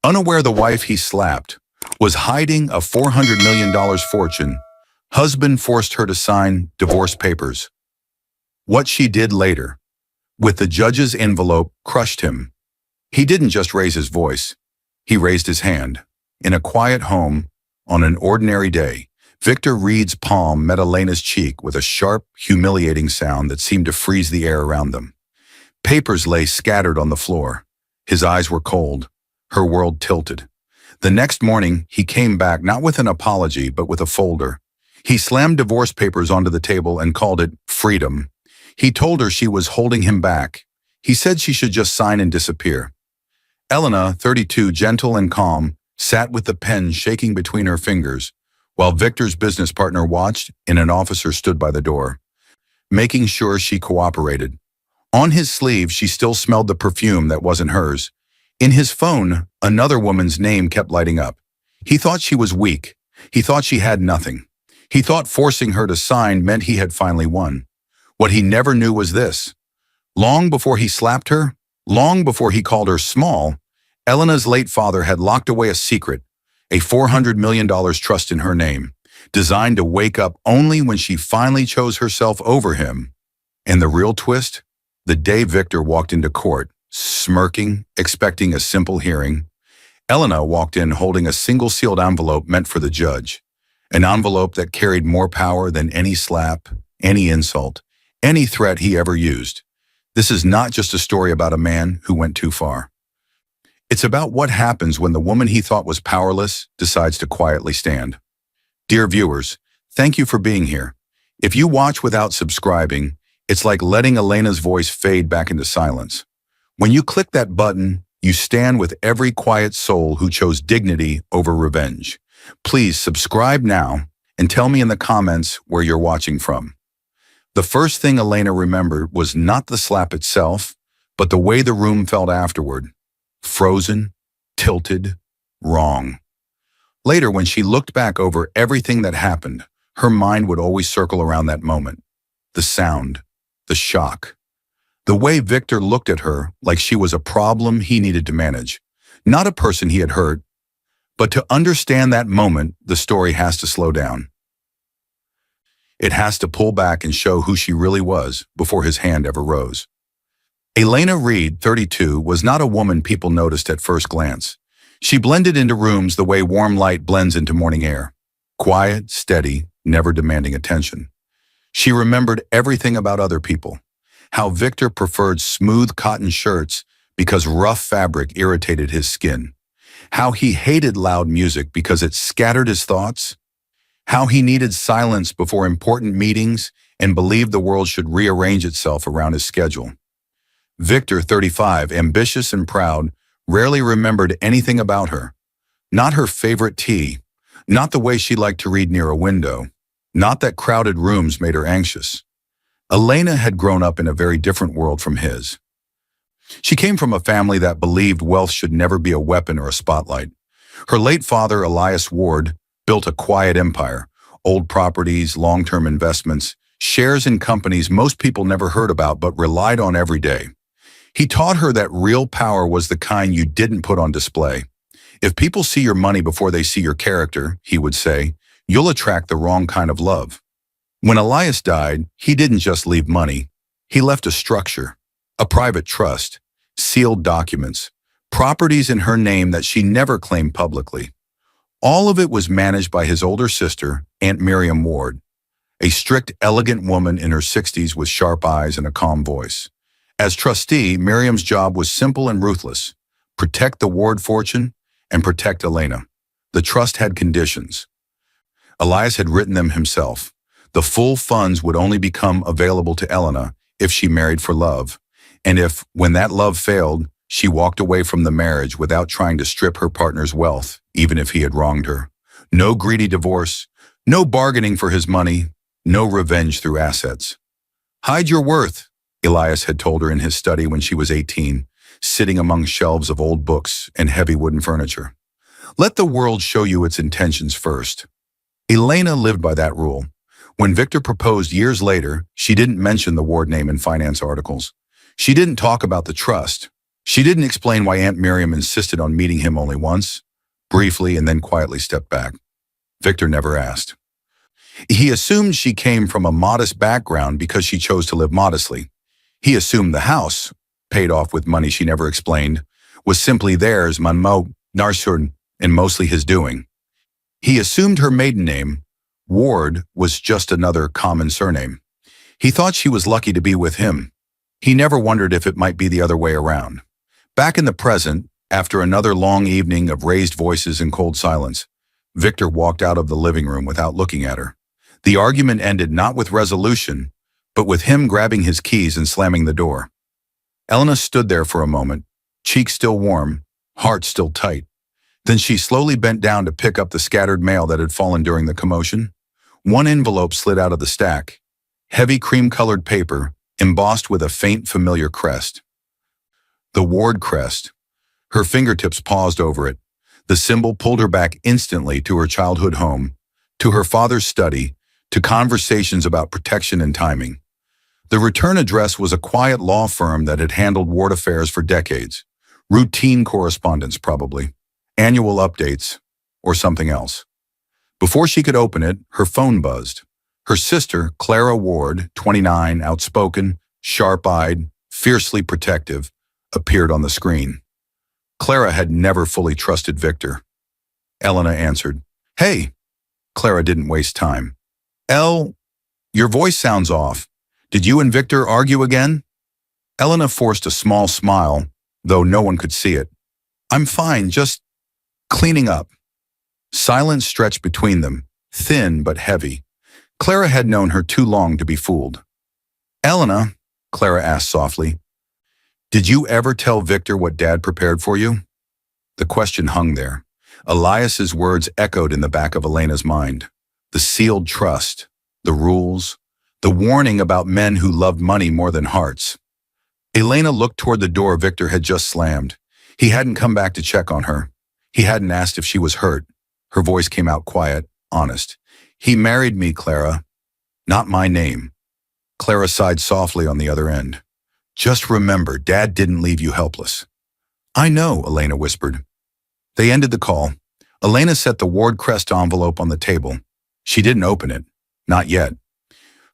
Unaware the wife he slapped was hiding a $400 million fortune, husband forced her to sign divorce papers. What she did later, with the judge's envelope, crushed him. He didn't just raise his voice. He raised his hand. In a quiet home, on an ordinary day, Victor Reed's palm met Elena's cheek with a sharp, humiliating sound that seemed to freeze the air around them. Papers lay scattered on the floor. His eyes were cold. Her world tilted. The next morning, he came back not with an apology, but with a folder. He slammed divorce papers onto the table and called it freedom. He told her she was holding him back. He said she should just sign and disappear. Elena, 32, gentle and calm, sat with the pen shaking between her fingers, while Victor's business partner watched and an officer stood by the door, making sure she cooperated. On his sleeve, she still smelled the perfume that wasn't hers. In his phone, another woman's name kept lighting up. He thought she was weak. He thought she had nothing. He thought forcing her to sign meant he had finally won. What he never knew was this. Long before he slapped her, long before he called her small, Elena's late father had locked away a secret, a $400 million trust in her name, designed to wake up only when she finally chose herself over him. And the real twist? The day Victor walked into court, smirking, expecting a simple hearing, Elena walked in holding a single sealed envelope meant for the judge, an envelope that carried more power than any slap, any insult, any threat he ever used. This is not just a story about a man who went too far. It's about what happens when the woman he thought was powerless decides to quietly stand. Dear viewers, thank you for being here. If you watch without subscribing, it's like letting Elena's voice fade back into silence. When you click that button, you stand with every quiet soul who chose dignity over revenge. Please subscribe now and tell me in the comments where you're watching from. The first thing Elena remembered was not the slap itself, but the way the room felt afterward. Frozen, tilted, wrong. Later, when she looked back over everything that happened, her mind would always circle around that moment. The sound, the shock. The way Victor looked at her like she was a problem he needed to manage, not a person he had hurt. But to understand that moment, the story has to slow down. It has to pull back and show who she really was before his hand ever rose. Elena Reed, 32, was not a woman people noticed at first glance. She blended into rooms the way warm light blends into morning air. Quiet, steady, never demanding attention. She remembered everything about other people. How Victor preferred smooth cotton shirts because rough fabric irritated his skin. How he hated loud music because it scattered his thoughts. How he needed silence before important meetings and believed the world should rearrange itself around his schedule. Victor, 35, ambitious and proud, rarely remembered anything about her. Not her favorite tea, not the way she liked to read near a window, not that crowded rooms made her anxious. Elena had grown up in a very different world from his. She came from a family that believed wealth should never be a weapon or a spotlight. Her late father, Elias Ward, built a quiet empire, old properties, long-term investments, shares in companies most people never heard about but relied on every day. He taught her that real power was the kind you didn't put on display. If people see your money before they see your character, he would say, you'll attract the wrong kind of love. When Elias died, he didn't just leave money. He left a structure, a private trust, sealed documents, properties in her name that she never claimed publicly. All of it was managed by his older sister, Aunt Miriam Ward, a strict, elegant woman in her 60s with sharp eyes and a calm voice. As trustee, Miriam's job was simple and ruthless: protect the Ward fortune and protect Elena. The trust had conditions. Elias had written them himself. The full funds would only become available to Elena if she married for love, and if, when that love failed, she walked away from the marriage without trying to strip her partner's wealth, even if he had wronged her. No greedy divorce, no bargaining for his money, no revenge through assets. Hide your worth, Elias had told her in his study when she was 18, sitting among shelves of old books and heavy wooden furniture. Let the world show you its intentions first. Elena lived by that rule. When Victor proposed years later, she didn't mention the Ward name in finance articles. She didn't talk about the trust. She didn't explain why Aunt Miriam insisted on meeting him only once, briefly, and then quietly stepped back. Victor never asked. He assumed she came from a modest background because she chose to live modestly. He assumed the house, paid off with money she never explained, was simply theirs, Manmo, Narsun, and mostly his doing. He assumed her maiden name, Ward, was just another common surname. He thought she was lucky to be with him. He never wondered if it might be the other way around. Back in the present, after another long evening of raised voices and cold silence, Victor walked out of the living room without looking at her. The argument ended not with resolution, but with him grabbing his keys and slamming the door. Elena stood there for a moment, cheeks still warm, heart still tight. Then she slowly bent down to pick up the scattered mail that had fallen during the commotion. One envelope slid out of the stack, heavy cream-colored paper, embossed with a faint familiar crest. The Ward crest. Her fingertips paused over it. The symbol pulled her back instantly to her childhood home, to her father's study, to conversations about protection and timing. The return address was a quiet law firm that had handled Ward affairs for decades. Routine correspondence, probably. Annual updates, or something else. Before she could open it, her phone buzzed. Her sister, Clara Ward, 29, outspoken, sharp-eyed, fiercely protective, appeared on the screen. Clara had never fully trusted Victor. Elena answered. "Hey." Clara didn't waste time. Your voice sounds off. Did you and Victor argue again?" Elena forced a small smile, though no one could see it. "I'm fine, just cleaning up." Silence stretched between them, thin but heavy. Clara had known her too long to be fooled. "Elena," Clara asked softly, "did you ever tell Victor what Dad prepared for you?" The question hung there. Elias's words echoed in the back of Elena's mind. The sealed trust, the rules, the warning about men who loved money more than hearts. Elena looked toward the door Victor had just slammed. He hadn't come back to check on her. He hadn't asked if she was hurt. Her voice came out quiet, honest. "He married me, Clara. Not my name." Clara sighed softly on the other end. "Just remember, Dad didn't leave you helpless." "I know," Elena whispered. They ended the call. Elena set the Ward crest envelope on the table. She didn't open it. Not yet.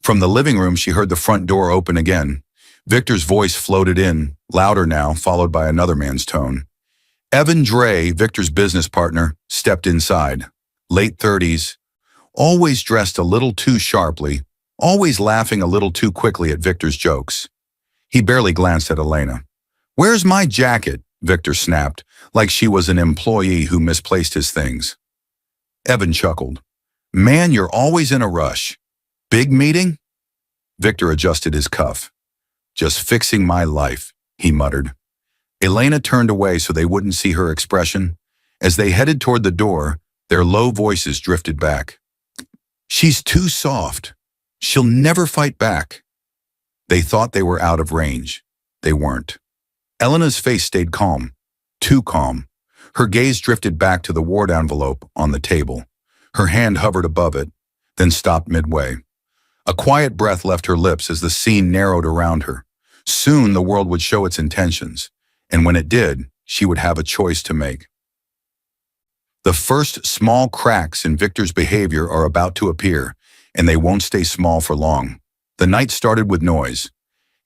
From the living room, she heard the front door open again. Victor's voice floated in, louder now, followed by another man's tone. Evan Dre, Victor's business partner, stepped inside. Late 30s, always dressed a little too sharply, always laughing a little too quickly at Victor's jokes. He barely glanced at Elena. "Where's my jacket?" Victor snapped, like she was an employee who misplaced his things. Evan chuckled. "Man, you're always in a rush. Big meeting?" Victor adjusted his cuff. "Just fixing my life," he muttered. Elena turned away so they wouldn't see her expression. As they headed toward the door, their low voices drifted back. "She's too soft. She'll never fight back." They thought they were out of range. They weren't. Elena's face stayed calm. Too calm. Her gaze drifted back to the Ward envelope on the table. Her hand hovered above it, then stopped midway. A quiet breath left her lips as the scene narrowed around her. Soon the world would show its intentions, and when it did, she would have a choice to make. The first small cracks in Victor's behavior are about to appear, and they won't stay small for long. The night started with noise.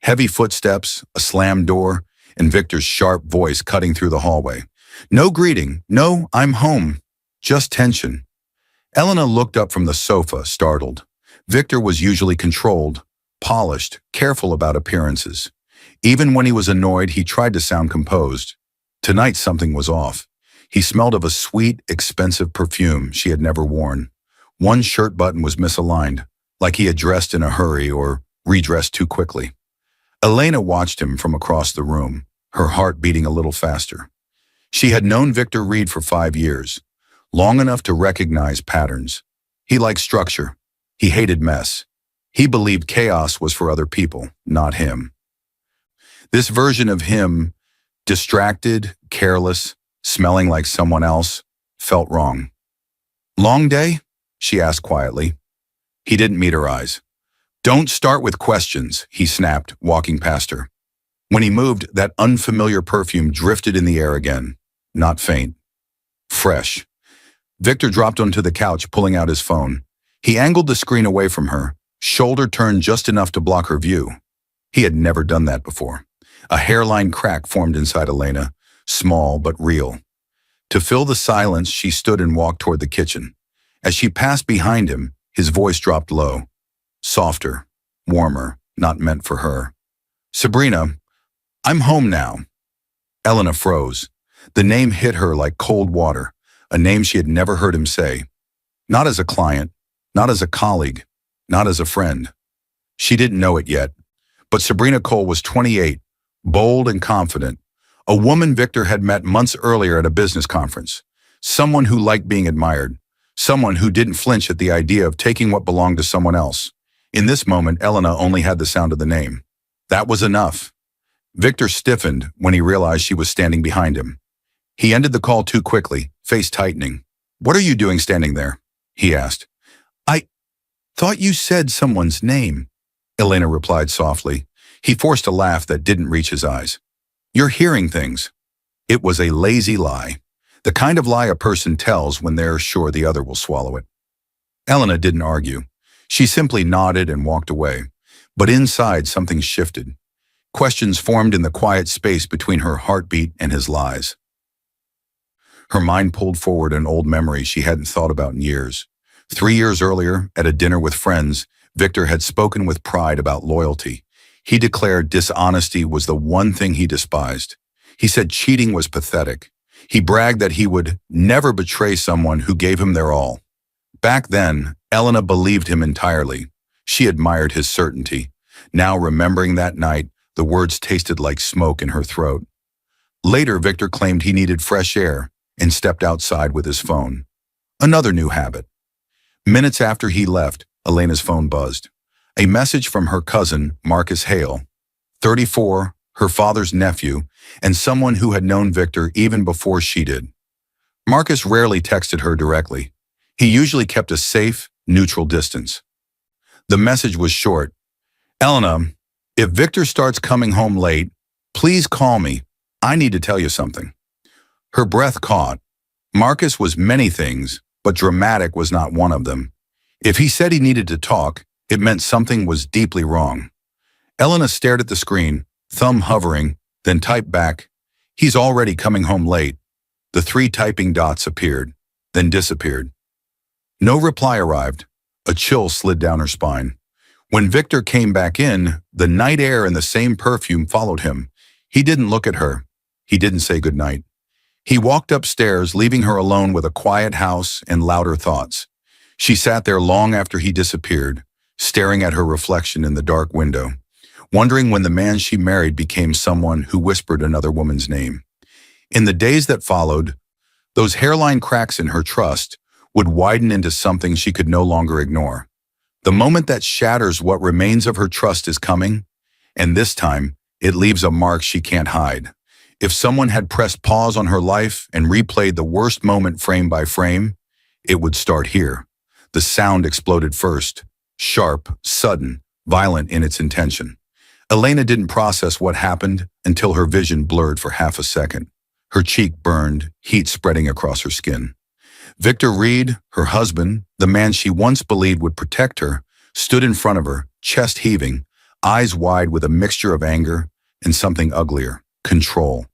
Heavy footsteps, a slammed door, and Victor's sharp voice cutting through the hallway. "No greeting, no, I'm home. Just tension." Elena looked up from the sofa, startled. Victor was usually controlled, polished, careful about appearances. Even when he was annoyed, he tried to sound composed. Tonight something was off. He smelled of a sweet, expensive perfume she had never worn. One shirt button was misaligned, like he had dressed in a hurry or redressed too quickly. Elena watched him from across the room, her heart beating a little faster. She had known Victor Reed for 5 years, long enough to recognize patterns. He liked structure. He hated mess. He believed chaos was for other people, not him. This version of him, distracted, careless, smelling like someone else, felt wrong. "Long day?" she asked quietly. He didn't meet her eyes. "Don't start with questions," he snapped, walking past her. When he moved, that unfamiliar perfume drifted in the air again. Not faint. Fresh. Victor dropped onto the couch, pulling out his phone. He angled the screen away from her, shoulder turned just enough to block her view. He had never done that before. A hairline crack formed inside Elena, small but real. To fill the silence, she stood and walked toward the kitchen. As she passed behind him, his voice dropped low. Softer, warmer, not meant for her. "Sabrina, I'm home now." Elena froze. The name hit her like cold water, a name she had never heard him say. Not as a client, not as a colleague, not as a friend. She didn't know it yet, but Sabrina Cole was 28, bold and confident, a woman Victor had met months earlier at a business conference, someone who liked being admired, someone who didn't flinch at the idea of taking what belonged to someone else. In this moment, Elena only had the sound of the name. That was enough. Victor stiffened when he realized she was standing behind him. He ended the call too quickly, face tightening. "What are you doing standing there?" he asked. "I thought you said someone's name," Elena replied softly. He forced a laugh that didn't reach his eyes. "You're hearing things." It was a lazy lie, the kind of lie a person tells when they're sure the other will swallow it. Elena didn't argue. She simply nodded and walked away. But inside, something shifted. Questions formed in the quiet space between her heartbeat and his lies. Her mind pulled forward an old memory she hadn't thought about in years. 3 years earlier, at a dinner with friends, Victor had spoken with pride about loyalty. He declared dishonesty was the one thing he despised. He said cheating was pathetic. He bragged that he would never betray someone who gave him their all. Back then, Elena believed him entirely. She admired his certainty. Now, remembering that night, the words tasted like smoke in her throat. Later, Victor claimed he needed fresh air and stepped outside with his phone. Another new habit. Minutes after he left, Elena's phone buzzed. A message from her cousin, Marcus Hale, 34, her father's nephew, and someone who had known Victor even before she did. Marcus rarely texted her directly. He usually kept a safe, neutral distance. The message was short. "Elena, if Victor starts coming home late, please call me. I need to tell you something." Her breath caught. Marcus was many things, but dramatic was not one of them. If he said he needed to talk, it meant something was deeply wrong. Elena stared at the screen, thumb hovering, then typed back, "He's already coming home late." The 3 typing dots appeared, then disappeared. No reply arrived. A chill slid down her spine. When Victor came back in, the night air and the same perfume followed him. He didn't look at her. He didn't say goodnight. He walked upstairs, leaving her alone with a quiet house and louder thoughts. She sat there long after he disappeared, staring at her reflection in the dark window, wondering when the man she married became someone who whispered another woman's name. In the days that followed, those hairline cracks in her trust would widen into something she could no longer ignore. The moment that shatters what remains of her trust is coming, and this time, it leaves a mark she can't hide. If someone had pressed pause on her life and replayed the worst moment frame by frame, it would start here. The sound exploded first, sharp, sudden, violent in its intention. Elena didn't process what happened until her vision blurred for half a second. Her cheek burned, heat spreading across her skin. Victor Reed, her husband, the man she once believed would protect her, stood in front of her, chest heaving, eyes wide with a mixture of anger and something uglier, control.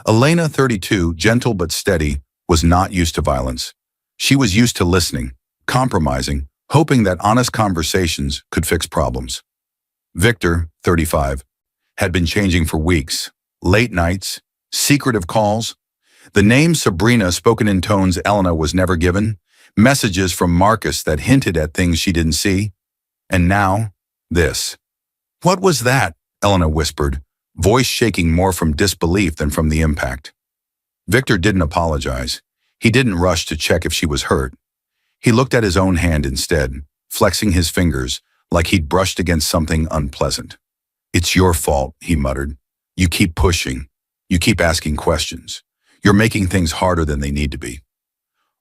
Elena, 32, gentle but steady, was not used to violence. She was used to listening, compromising, hoping that honest conversations could fix problems. Victor, 35, had been changing for weeks. Late nights, secretive calls, the name Sabrina spoken in tones Elena was never given, messages from Marcus that hinted at things she didn't see. And now, this. "What was that?" Elena whispered, voice shaking more from disbelief than from the impact. Victor didn't apologize. He didn't rush to check if she was hurt. He looked at his own hand instead, flexing his fingers like he'd brushed against something unpleasant. "It's your fault," he muttered. "You keep pushing. You keep asking questions. You're making things harder than they need to be."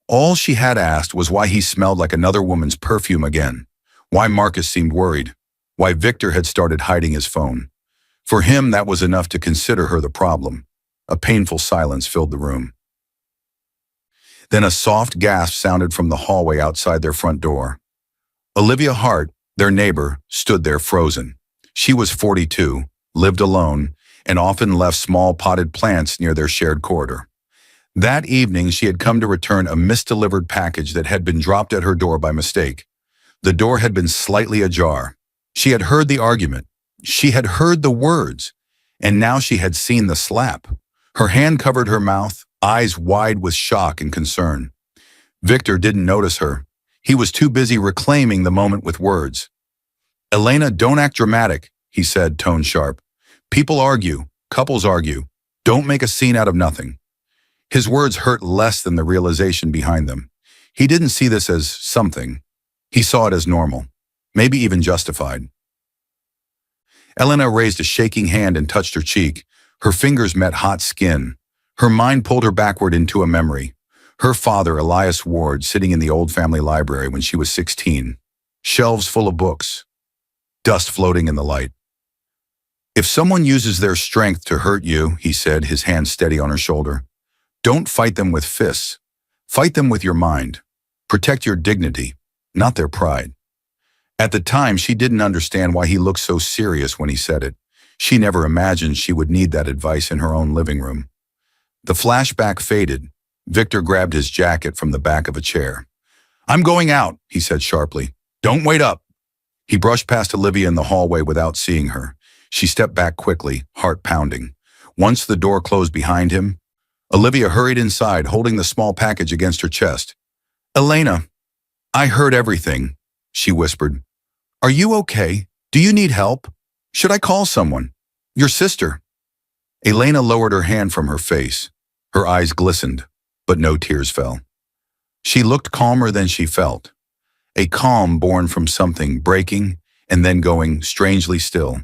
All she had asked was why he smelled like another woman's perfume again, why Marcus seemed worried, why Victor had started hiding his phone. For him, that was enough to consider her the problem. A painful silence filled the room. Then a soft gasp sounded from the hallway outside their front door. Olivia Hart, their neighbor, stood there frozen. She was 42, lived alone, and often left small potted plants near their shared corridor. That evening, she had come to return a misdelivered package that had been dropped at her door by mistake. The door had been slightly ajar. She had heard the argument. She had heard the words. And now she had seen the slap. Her hand covered her mouth, eyes wide with shock and concern. Victor didn't notice her. He was too busy reclaiming the moment with words. "Elena, don't act dramatic," he said, tone sharp. "People argue. Couples argue. Don't make a scene out of nothing." His words hurt less than the realization behind them. He didn't see this as something. He saw it as normal, maybe even justified. Elena raised a shaking hand and touched her cheek. Her fingers met hot skin. Her mind pulled her backward into a memory. Her father, Elias Ward, sitting in the old family library when she was 16. Shelves full of books. Dust floating in the light. "If someone uses their strength to hurt you," he said, his hand steady on her shoulder, "don't fight them with fists. Fight them with your mind. Protect your dignity, not their pride." At the time, she didn't understand why he looked so serious when he said it. She never imagined she would need that advice in her own living room. The flashback faded. Victor grabbed his jacket from the back of a chair. "I'm going out," he said sharply. "Don't wait up." He brushed past Olivia in the hallway without seeing her. She stepped back quickly, heart pounding. Once the door closed behind him, Olivia hurried inside, holding the small package against her chest. "Elena, I heard everything," she whispered. "Are you okay? Do you need help? Should I call someone? Your sister?" Elena lowered her hand from her face. Her eyes glistened, but no tears fell. She looked calmer than she felt. A calm born from something breaking and then going strangely still.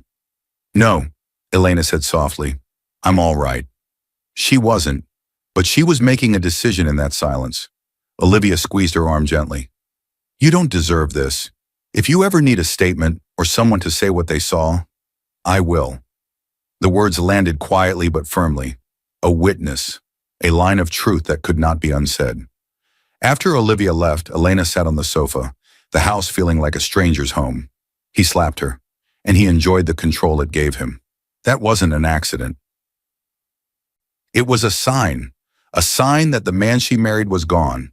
"No," Elena said softly. "I'm all right." She wasn't, but she was making a decision in that silence. Olivia squeezed her arm gently. "You don't deserve this. If you ever need a statement or someone to say what they saw, I will." The words landed quietly but firmly. A witness, a line of truth that could not be unsaid. After Olivia left, Elena sat on the sofa, the house feeling like a stranger's home. He slapped her, and he enjoyed the control it gave him. That wasn't an accident. It was a sign that the man she married was gone,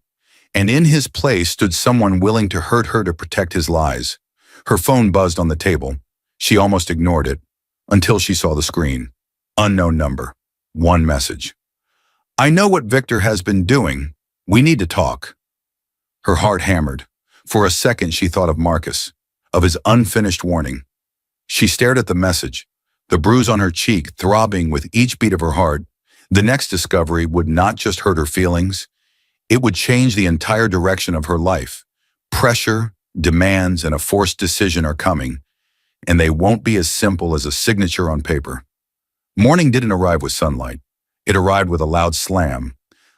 and in his place stood someone willing to hurt her to protect his lies. Her phone buzzed on the table. She almost ignored it, until she saw the screen. Unknown number. One message. "I know what Victor has been doing. We need to talk." Her heart hammered. For a second, she thought of Marcus, of his unfinished warning. She stared at the message, the bruise on her cheek throbbing with each beat of her heart. The next discovery would not just hurt her feelings, it would change the entire direction of her life. Pressure, demands, and a forced decision are coming, and they won't be as simple as a signature on paper. Morning didn't arrive with sunlight. It arrived with a loud slam,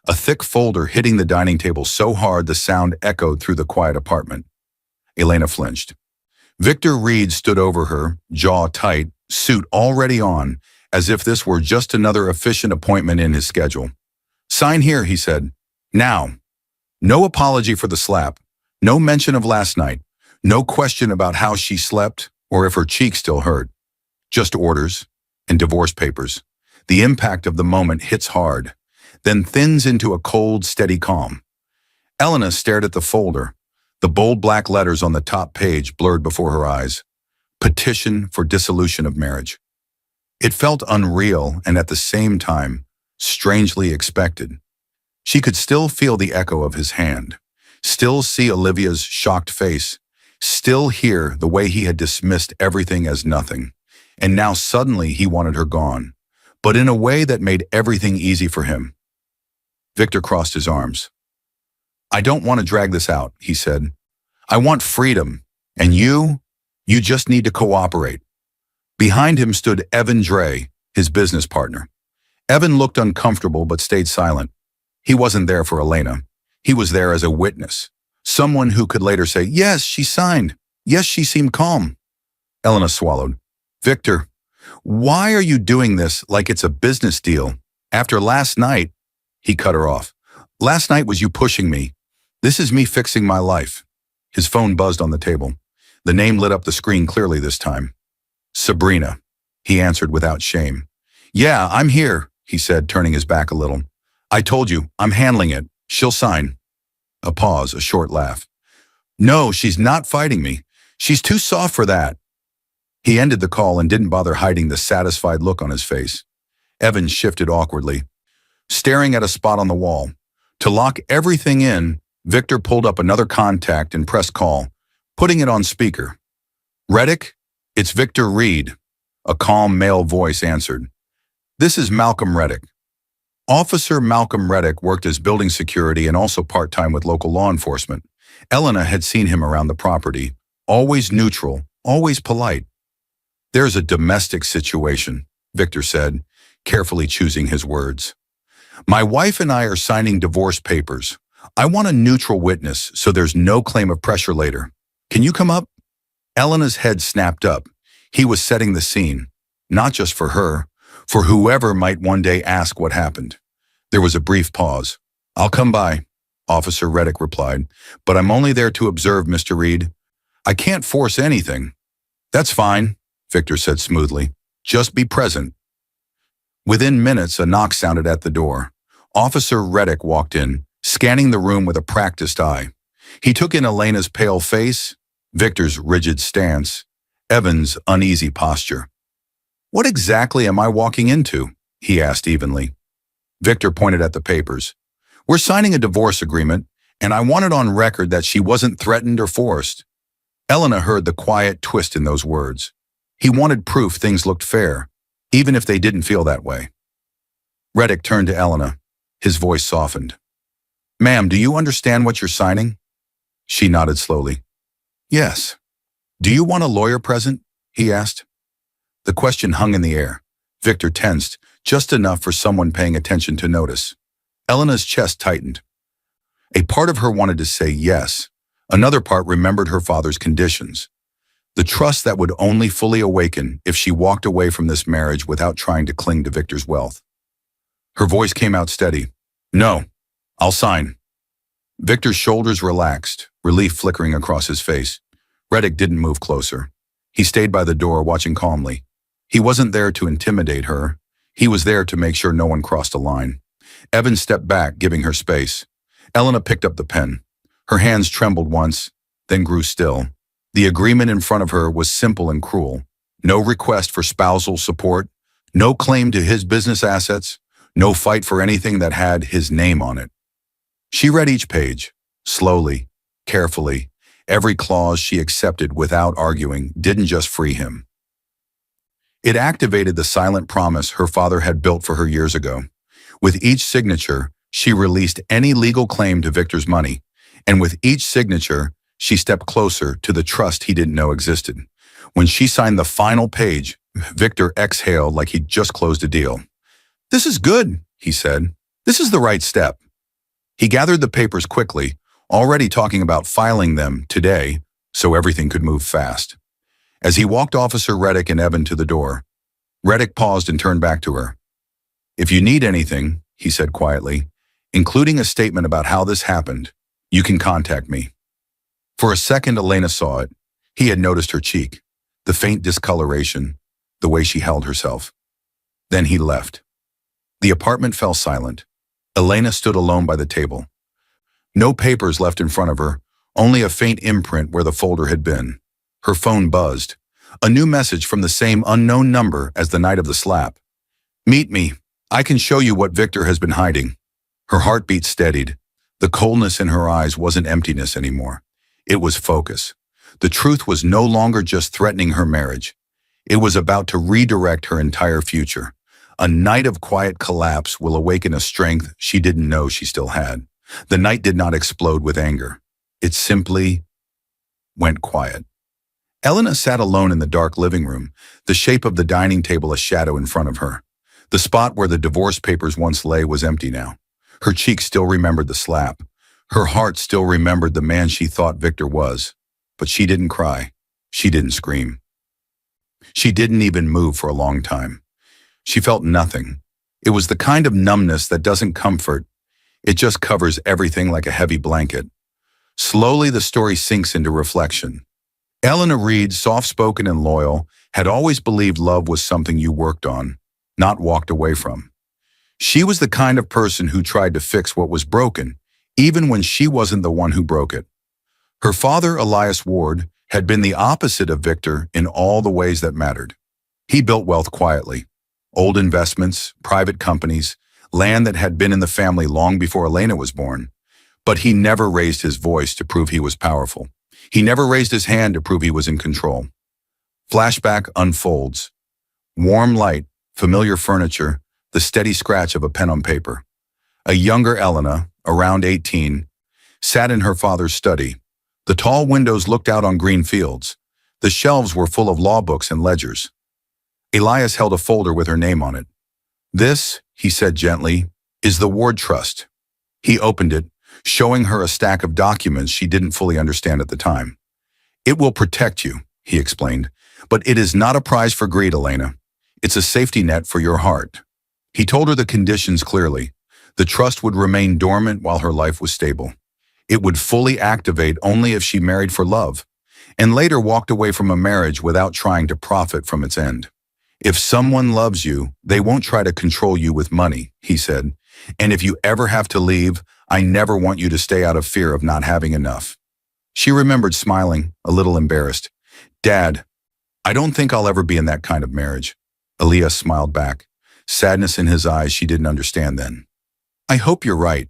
a thick folder hitting the dining table so hard the sound echoed through the quiet apartment. Elena flinched. Victor Reed stood over her, jaw tight, suit already on, as if this were just another efficient appointment in his schedule. "Sign here," he said. "Now." No apology for the slap, no mention of last night, no question about how she slept or if her cheek still hurt. Just orders and divorce papers. The impact of the moment hits hard, then thins into a cold, steady calm. Elena stared at the folder. The bold black letters on the top page blurred before her eyes. Petition for dissolution of marriage. It felt unreal and at the same time, strangely expected. She could still feel the echo of his hand, still see Olivia's shocked face, still hear the way he had dismissed everything as nothing. And now suddenly he wanted her gone, but in a way that made everything easy for him. Victor crossed his arms. "I don't want to drag this out," he said. "I want freedom, and you just need to cooperate." Behind him stood Evan Dre, his business partner. Evan looked uncomfortable but stayed silent. He wasn't there for Elena. He was there as a witness, someone who could later say, "Yes, she signed. Yes, she seemed calm." Elena swallowed. "Victor, Why are you doing this like it's a business deal? After last night, he cut her off. Last night was you pushing me. This is me fixing my life. His phone buzzed on the table. The name lit up the screen clearly this time. Sabrina, he answered without shame. Yeah, I'm here, he said, turning his back a little. I told you, I'm handling it. She'll sign. A pause, a short laugh. No, she's not fighting me. She's too soft for that. He ended the call and didn't bother hiding the satisfied look on his face. Evan shifted awkwardly, staring at a spot on the wall. To lock everything in, Victor pulled up another contact and pressed call, putting it on speaker. Reddick, it's Victor Reed, a calm male voice answered. This is Malcolm Reddick. Officer Malcolm Reddick worked as building security and also part-time with local law enforcement. Elena had seen him around the property, always neutral, always polite. There's a domestic situation, Victor said, carefully choosing his words. My wife and I are signing divorce papers. I want a neutral witness so there's no claim of pressure later. Can you come up? Elena's head snapped up. He was setting the scene, not just for her, for whoever might one day ask what happened. There was a brief pause. I'll come by, Officer Reddick replied, but I'm only there to observe, Mr. Reed. I can't force anything. That's fine, Victor said smoothly. Just be present. Within minutes, a knock sounded at the door. Officer Reddick walked in, scanning the room with a practiced eye. He took in Elena's pale face, Victor's rigid stance, Evan's uneasy posture. What exactly am I walking into? He asked evenly. Victor pointed at the papers. We're signing a divorce agreement, and I want it on record that she wasn't threatened or forced. Elena heard the quiet twist in those words. He wanted proof things looked fair, even if they didn't feel that way. Reddick turned to Elena. His voice softened. Ma'am, do you understand what you're signing? She nodded slowly. Yes. Do you want a lawyer present? He asked. The question hung in the air. Victor tensed, just enough for someone paying attention to notice. Elena's chest tightened. A part of her wanted to say yes. Another part remembered her father's conditions. The trust that would only fully awaken if she walked away from this marriage without trying to cling to Victor's wealth. Her voice came out steady. No, I'll sign. Victor's shoulders relaxed, relief flickering across his face. Reddick didn't move closer. He stayed by the door, watching calmly. He wasn't there to intimidate her. He was there to make sure no one crossed a line. Evan stepped back, giving her space. Elena picked up the pen. Her hands trembled once, then grew still. The agreement in front of her was simple and cruel. No request for spousal support, no claim to his business assets, no fight for anything that had his name on it. She read each page, slowly, carefully. Every clause she accepted without arguing didn't just free him. It activated the silent promise her father had built for her years ago. With each signature, she released any legal claim to Victor's money, and with each signature, she stepped closer to the trust he didn't know existed. When she signed the final page, Victor exhaled like he'd just closed a deal. This is good, he said. This is the right step. He gathered the papers quickly, already talking about filing them today so everything could move fast. As he walked Officer Reddick and Evan to the door, Reddick paused and turned back to her. If you need anything, he said quietly, including a statement about how this happened, you can contact me. For a second, Elena saw it. He had noticed her cheek, the faint discoloration, the way she held herself. Then he left. The apartment fell silent. Elena stood alone by the table. No papers left in front of her, only a faint imprint where the folder had been. Her phone buzzed. A new message from the same unknown number as the night of the slap. Meet me. I can show you what Victor has been hiding. Her heartbeat steadied. The coldness in her eyes wasn't emptiness anymore. It was focus. The truth was no longer just threatening her marriage. It was about to redirect her entire future. A night of quiet collapse will awaken a strength she didn't know she still had. The night did not explode with anger. It simply went quiet. Elena sat alone in the dark living room, the shape of the dining table a shadow in front of her. The spot where the divorce papers once lay was empty now. Her cheeks still remembered the slap. Her heart still remembered the man she thought Victor was. But she didn't cry. She didn't scream. She didn't even move for a long time. She felt nothing. It was the kind of numbness that doesn't comfort. It just covers everything like a heavy blanket. Slowly, the story sinks into reflection. Eleanor Reed, soft-spoken and loyal, had always believed love was something you worked on, not walked away from. She was the kind of person who tried to fix what was broken, even when she wasn't the one who broke it. Her father, Elias Ward, had been the opposite of Victor in all the ways that mattered. He built wealth quietly. Old investments, private companies, land that had been in the family long before Elena was born. But he never raised his voice to prove he was powerful. He never raised his hand to prove he was in control. Flashback unfolds. Warm light, familiar furniture, the steady scratch of a pen on paper. A younger Elena, around 18, sat in her father's study. The tall windows looked out on green fields. The shelves were full of law books and ledgers. Elias held a folder with her name on it. "This," he said gently, "is the Ward Trust." He opened it, showing her a stack of documents she didn't fully understand at the time. "It will protect you," he explained, "but it is not a prize for greed, Elena. It's a safety net for your heart." He told her the conditions clearly. The trust would remain dormant while her life was stable. It would fully activate only if she married for love, and later walked away from a marriage without trying to profit from its end. "If someone loves you, they won't try to control you with money," he said. "And if you ever have to leave, I never want you to stay out of fear of not having enough." She remembered smiling, a little embarrassed. "Dad, I don't think I'll ever be in that kind of marriage." Elias smiled back, sadness in his eyes she didn't understand then. "I hope you're right."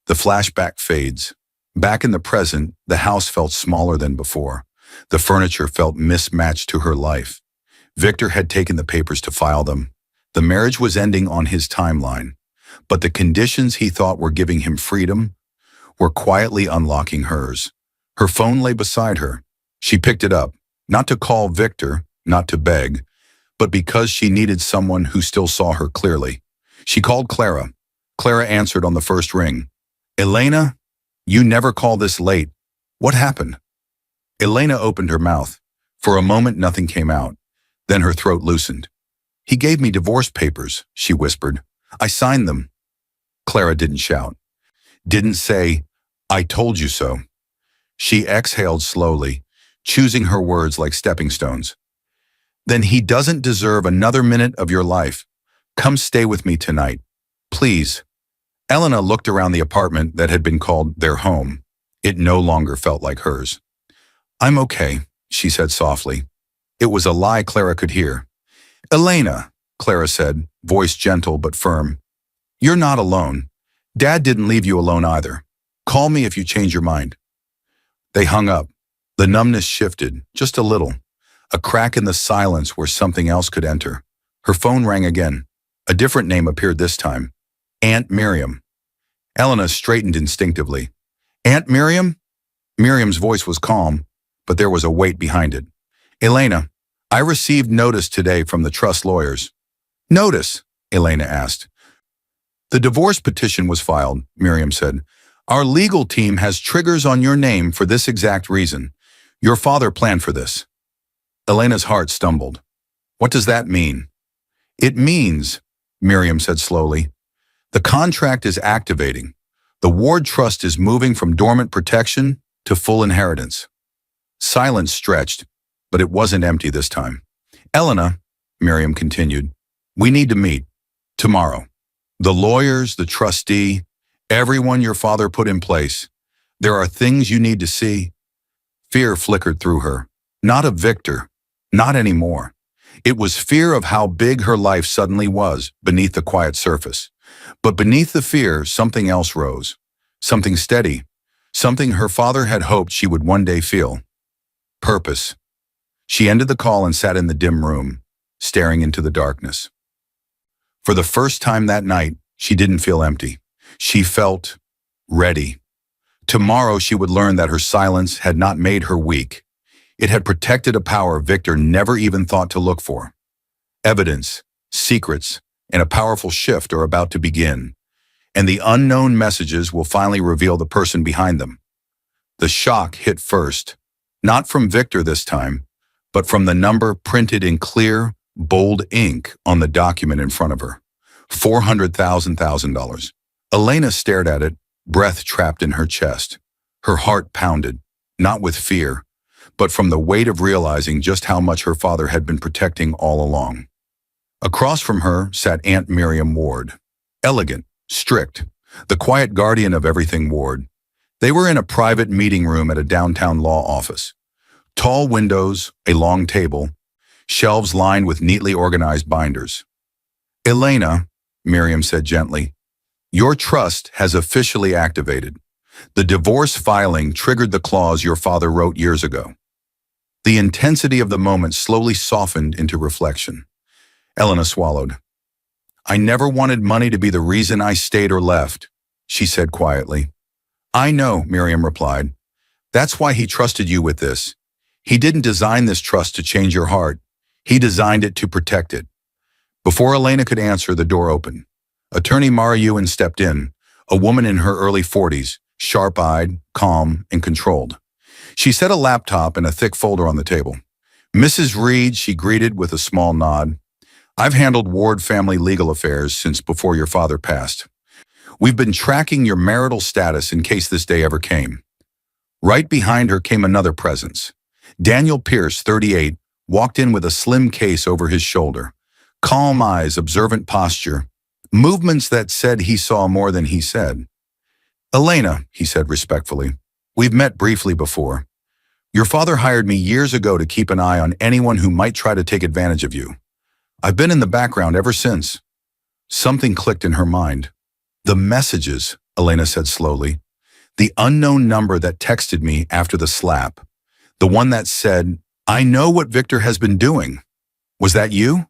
The flashback fades. Back in the present, the house felt smaller than before. The furniture felt mismatched to her life. Victor had taken the papers to file them. The marriage was ending on his timeline, but the conditions he thought were giving him freedom were quietly unlocking hers. Her phone lay beside her. She picked it up, not to call Victor, not to beg, but because she needed someone who still saw her clearly. She called Clara. Clara answered on the first ring. "Elena, you never call this late. What happened?" Elena opened her mouth. For a moment, nothing came out. Then her throat loosened. "He gave me divorce papers," she whispered. "I signed them." Clara didn't shout. Didn't say, "I told you so." She exhaled slowly, choosing her words like stepping stones. "Then he doesn't deserve another minute of your life. Come stay with me tonight. Please." Elena looked around the apartment that had been called their home. It no longer felt like hers. "I'm okay," she said softly. It was a lie Clara could hear. "Elena," Clara said, voice gentle but firm. "You're not alone. Dad didn't leave you alone either. Call me if you change your mind." They hung up. The numbness shifted, just a little. A crack in the silence where something else could enter. Her phone rang again. A different name appeared this time. Aunt Miriam. Elena straightened instinctively. "Aunt Miriam?" Miriam's voice was calm, but there was a weight behind it. "Elena, I received notice today from the trust lawyers." "Notice?" Elena asked. "The divorce petition was filed," Miriam said. "Our legal team has triggers on your name for this exact reason. Your father planned for this." Elena's heart stumbled. "What does that mean?" "It means," Miriam said slowly, "the contract is activating. The Ward Trust is moving from dormant protection to full inheritance." Silence stretched, but it wasn't empty this time. "Elena," Miriam continued, "we need to meet. Tomorrow. The lawyers, the trustee, everyone your father put in place. There are things you need to see." Fear flickered through her. Not of Victor. Not anymore. It was fear of how big her life suddenly was beneath the quiet surface. But beneath the fear, something else rose. Something steady. Something her father had hoped she would one day feel. Purpose. She ended the call and sat in the dim room, staring into the darkness. For the first time that night, she didn't feel empty. She felt ready. Tomorrow she would learn that her silence had not made her weak. It had protected a power Victor never even thought to look for. Evidence, secrets, and a powerful shift are about to begin, and the unknown messages will finally reveal the person behind them. The shock hit first, not from Victor this time, but from the number printed in clear, bold ink on the document in front of her. $400,000. Elena stared at it, breath trapped in her chest. Her heart pounded, not with fear, but from the weight of realizing just how much her father had been protecting all along. Across from her sat Aunt Miriam Ward. Elegant, strict, the quiet guardian of everything Ward. They were in a private meeting room at a downtown law office. Tall windows, a long table, shelves lined with neatly organized binders. "Elena," Miriam said gently, "your trust has officially activated. The divorce filing triggered the clause your father wrote years ago." The intensity of the moment slowly softened into reflection. Elena swallowed. "I never wanted money to be the reason I stayed or left," she said quietly. "I know," Miriam replied. "That's why he trusted you with this. He didn't design this trust to change your heart. He designed it to protect it." Before Elena could answer, the door opened. Attorney Mara Ewan stepped in, a woman in her early 40s, sharp-eyed, calm, and controlled. She set a laptop and a thick folder on the table. "Mrs. Reed," she greeted with a small nod. "I've handled Ward family legal affairs since before your father passed. We've been tracking your marital status in case this day ever came." Right behind her came another presence. Daniel Pierce, 38, walked in with a slim case over his shoulder. Calm eyes, observant posture, movements that said he saw more than he said. "Elena," he said respectfully, "we've met briefly before. Your father hired me years ago to keep an eye on anyone who might try to take advantage of you. I've been in the background ever since." Something clicked in her mind. "The messages," Elena said slowly. "The unknown number that texted me after the slap. The one that said, 'I know what Victor has been doing.' Was that you?"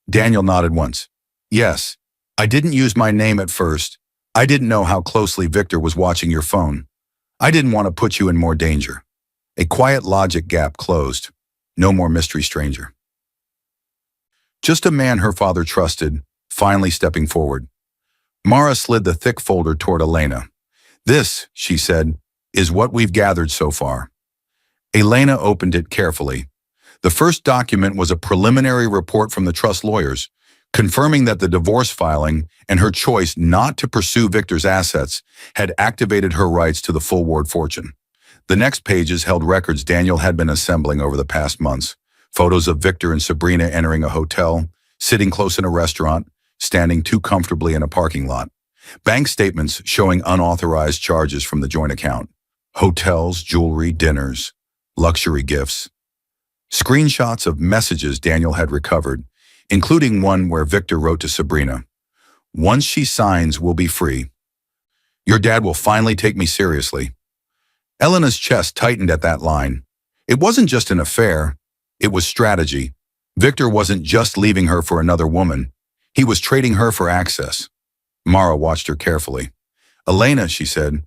Daniel nodded once. "Yes. I didn't use my name at first. I didn't know how closely Victor was watching your phone. I didn't want to put you in more danger." A quiet logic gap closed. No more mystery stranger. Just a man her father trusted, finally stepping forward. Mara slid the thick folder toward Elena. "This," she said, "is what we've gathered so far." Elena opened it carefully. The first document was a preliminary report from the trust lawyers, confirming that the divorce filing and her choice not to pursue Victor's assets had activated her rights to the full Ward fortune. The next pages held records Daniel had been assembling over the past months. Photos of Victor and Sabrina entering a hotel, sitting close in a restaurant, standing too comfortably in a parking lot. Bank statements showing unauthorized charges from the joint account. Hotels, jewelry, dinners, luxury gifts. Screenshots of messages Daniel had recovered, including one where Victor wrote to Sabrina, "Once she signs, we'll be free. Your dad will finally take me seriously." Elena's chest tightened at that line. It wasn't just an affair, it was strategy. Victor wasn't just leaving her for another woman. He was trading her for access. Mara watched her carefully. "Elena," she said,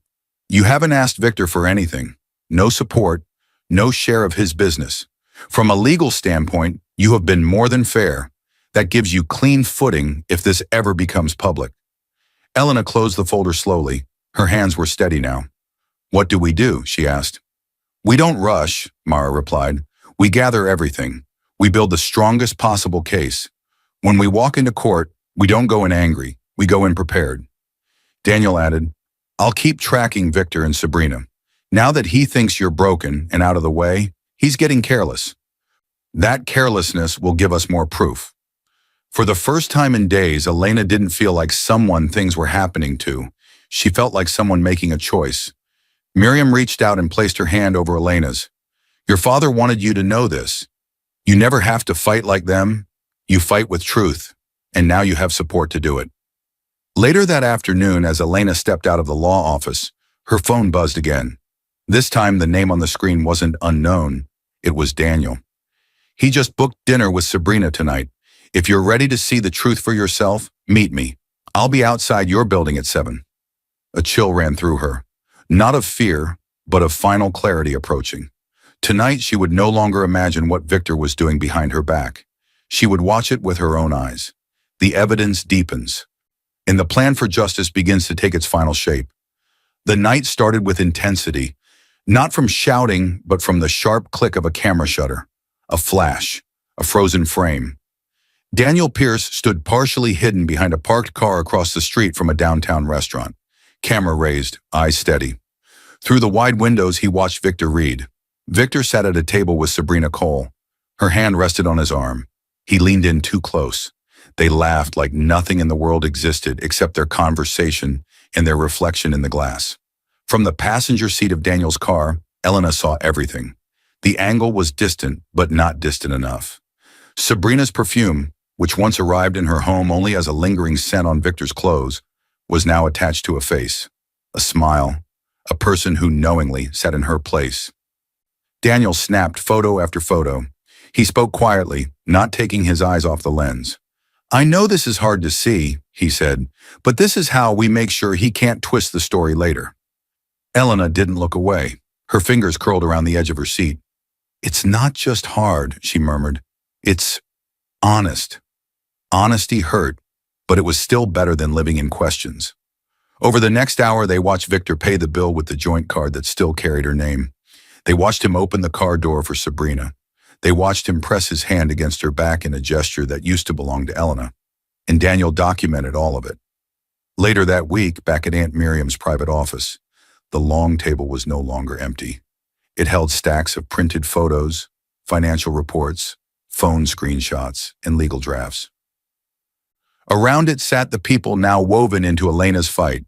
"you haven't asked Victor for anything. No support, no share of his business. From a legal standpoint, you have been more than fair. That gives you clean footing if this ever becomes public." Elena closed the folder slowly. Her hands were steady now. "What do we do?" she asked. "We don't rush," Mara replied. "We gather everything. We build the strongest possible case. When we walk into court, we don't go in angry. We go in prepared." Daniel added, "I'll keep tracking Victor and Sabrina. Now that he thinks you're broken and out of the way, he's getting careless. That carelessness will give us more proof." For the first time in days, Elena didn't feel like someone things were happening to. She felt like someone making a choice. Miriam reached out and placed her hand over Elena's. "Your father wanted you to know this. You never have to fight like them. You fight with truth, and now you have support to do it." Later that afternoon, as Elena stepped out of the law office, her phone buzzed again. This time, the name on the screen wasn't unknown. It was Daniel. "He just booked dinner with Sabrina tonight. If you're ready to see the truth for yourself, meet me. I'll be outside your building at 7. A chill ran through her. Not of fear, but of final clarity approaching. Tonight, she would no longer imagine what Victor was doing behind her back. She would watch it with her own eyes. The evidence deepens, and the plan for justice begins to take its final shape. The night started with intensity, not from shouting, but from the sharp click of a camera shutter. A flash, a frozen frame. Daniel Pierce stood partially hidden behind a parked car across the street from a downtown restaurant. Camera raised, eyes steady. Through the wide windows, he watched Victor read. Victor sat at a table with Sabrina Cole. Her hand rested on his arm. He leaned in too close. They laughed like nothing in the world existed except their conversation and their reflection in the glass. From the passenger seat of Daniel's car, Elena saw everything. The angle was distant, but not distant enough. Sabrina's perfume, which once arrived in her home only as a lingering scent on Victor's clothes, was now attached to a face, a smile, a person who knowingly sat in her place. Daniel snapped photo after photo. He spoke quietly, not taking his eyes off the lens. "I know this is hard to see," he said, "but this is how we make sure he can't twist the story later." Elena didn't look away. Her fingers curled around the edge of her seat. "It's not just hard," she murmured. "It's honest." Honesty hurt, but it was still better than living in questions. Over the next hour, they watched Victor pay the bill with the joint card that still carried her name. They watched him open the car door for Sabrina. They watched him press his hand against her back in a gesture that used to belong to Elena. And Daniel documented all of it. Later that week, back at Aunt Miriam's private office, the long table was no longer empty. It held stacks of printed photos, financial reports, phone screenshots, and legal drafts. Around it sat the people now woven into Elena's fight.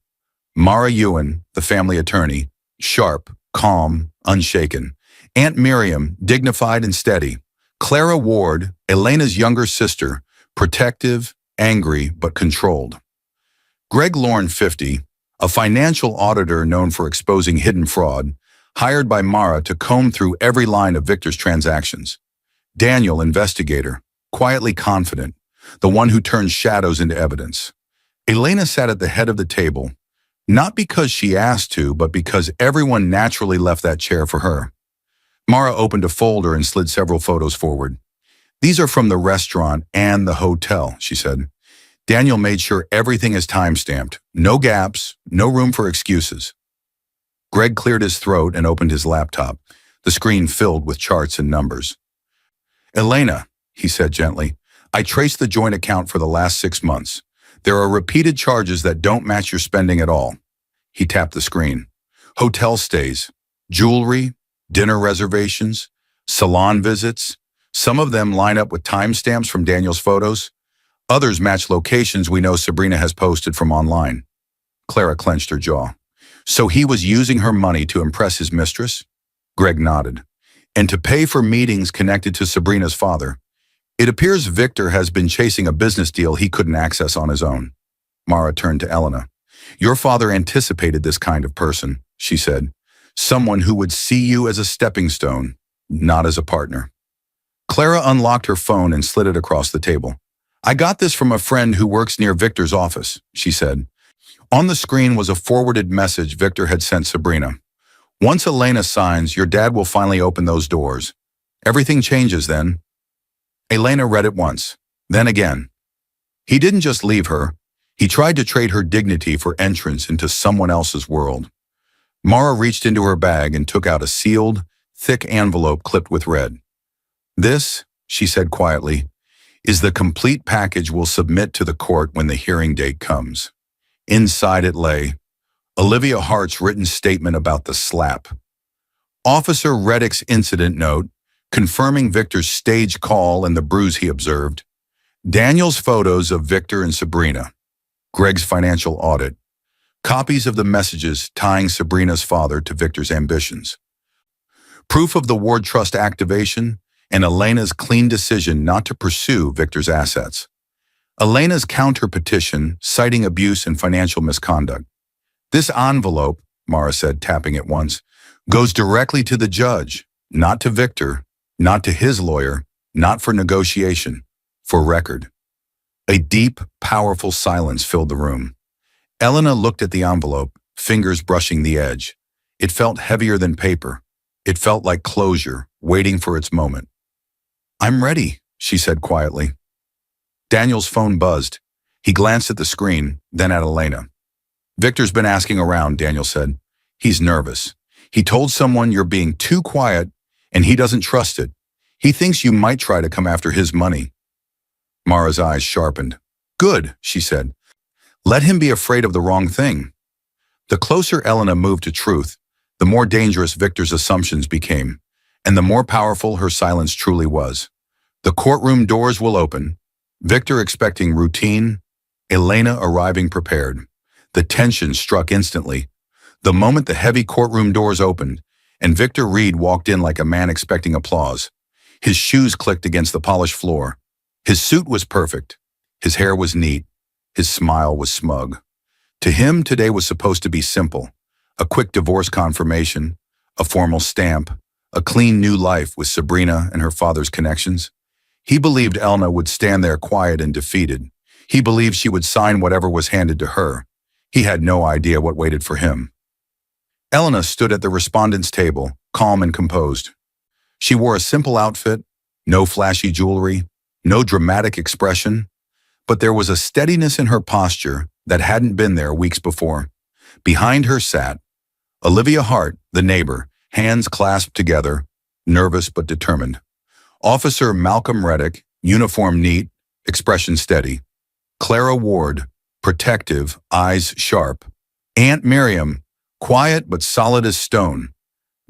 Mara Ewan, the family attorney, sharp, calm, unshaken. Aunt Miriam, dignified and steady. Clara Ward, Elena's younger sister, protective, angry, but controlled. Greg Lorne, 50, a financial auditor known for exposing hidden fraud, hired by Mara to comb through every line of Victor's transactions. Daniel, investigator, quietly confident, the one who turns shadows into evidence. Elena sat at the head of the table, not because she asked to, but because everyone naturally left that chair for her. Mara opened a folder and slid several photos forward. "These are from the restaurant and the hotel," she said. Daniel made sure everything is time-stamped. No gaps, no room for excuses. Greg cleared his throat and opened his laptop, the screen filled with charts and numbers. "Elena," he said gently, "I traced the joint account for the last 6 months. There are repeated charges that don't match your spending at all." He tapped the screen. "Hotel stays, jewelry, dinner reservations, salon visits. Some of them line up with timestamps from Daniel's photos. Others match locations we know Sabrina has posted from online." Clara clenched her jaw. "So he was using her money to impress his mistress?" Greg nodded. "And to pay for meetings connected to Sabrina's father. It appears Victor has been chasing a business deal he couldn't access on his own." Mara turned to Elena. "Your father anticipated this kind of person," she said. "Someone who would see you as a stepping stone, not as a partner." Clara unlocked her phone and slid it across the table. "I got this from a friend who works near Victor's office," she said. On the screen was a forwarded message Victor had sent Sabrina. "Once Elena signs, your dad will finally open those doors. Everything changes then." Elena read it once, then again. He didn't just leave her. He tried to trade her dignity for entrance into someone else's world. Mara reached into her bag and took out a sealed, thick envelope clipped with red. "This," she said quietly, "is the complete package we'll submit to the court when the hearing date comes." Inside it lay Olivia Hart's written statement about the slap. Officer Reddick's incident note, confirming Victor's stage call and the bruise he observed. Daniel's photos of Victor and Sabrina. Greg's financial audit. Copies of the messages tying Sabrina's father to Victor's ambitions. Proof of the Ward Trust activation and Elena's clean decision not to pursue Victor's assets. Elena's counter-petition citing abuse and financial misconduct. "This envelope," Mara said, tapping it once, "goes directly to the judge, not to Victor, not to his lawyer, not for negotiation, for record." A deep, powerful silence filled the room. Elena looked at the envelope, fingers brushing the edge. It felt heavier than paper. It felt like closure, waiting for its moment. "I'm ready," she said quietly. Daniel's phone buzzed. He glanced at the screen, then at Elena. "Victor's been asking around," Daniel said. "He's nervous. He told someone you're being too quiet, and he doesn't trust it. He thinks you might try to come after his money. Mara's eyes sharpened. Good, she said. Let him be afraid of the wrong thing. The closer Elena moved to truth, the more dangerous Victor's assumptions became, and the more powerful her silence truly was. The courtroom doors will open, Victor expecting routine, Elena arriving prepared. The tension struck instantly. The moment the heavy courtroom doors opened, and Victor Reed walked in like a man expecting applause. His shoes clicked against the polished floor. His suit was perfect. His hair was neat. His smile was smug. To him, today was supposed to be simple. A quick divorce confirmation, a formal stamp, a clean new life with Sabrina and her father's connections. He believed Elena would stand there quiet and defeated. He believed she would sign whatever was handed to her. He had no idea what waited for him. Elena stood at the respondent's table, calm and composed. She wore a simple outfit, no flashy jewelry, no dramatic expression, but there was a steadiness in her posture that hadn't been there weeks before. Behind her sat Olivia Hart, the neighbor, hands clasped together, nervous but determined. Officer Malcolm Reddick, uniform neat, expression steady. Clara Ward, protective, eyes sharp. Aunt Miriam, quiet but solid as stone.